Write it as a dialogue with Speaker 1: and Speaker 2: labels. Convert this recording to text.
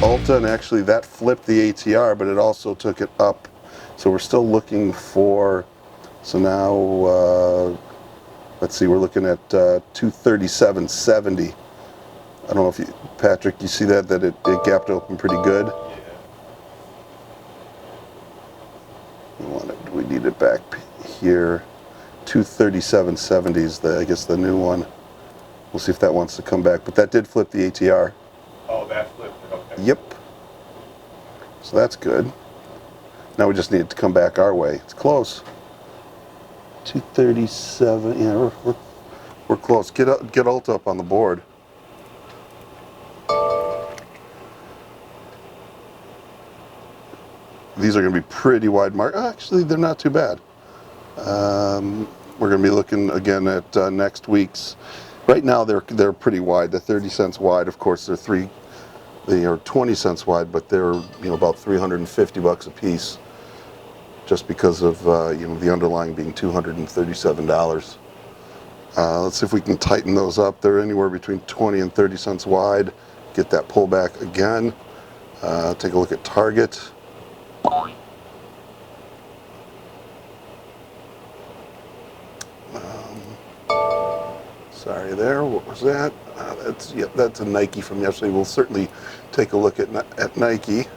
Speaker 1: Ulta, and actually that flipped the ATR, but it also took it up. So we're still looking for, so now, let's see, we're looking at 237.70. I don't know if you, Patrick, you see that it gapped open pretty good. We need it back here. 237.70 is I guess the new one. We'll see if that wants to come back, but that did flip the ATR.
Speaker 2: Oh, that flipped it, okay.
Speaker 1: Yep. So that's good. Now we just need it to come back our way. It's close. 237. Yeah, we're close. Get Ulta up on the board. These are going to be pretty wide mark. Actually, they're not too bad. We're going to be looking again at next week's. Right now, they're pretty wide. They're 30 cents wide. Of course, they are 20 cents wide, but they're about $350 a piece, just because of the underlying being $237. Let's see if we can tighten those up. They're anywhere between 20 and 30 cents wide. Get that pullback again. Take a look at Target. Sorry there, what was that? That's a Nike from yesterday. We'll certainly take a look at Nike.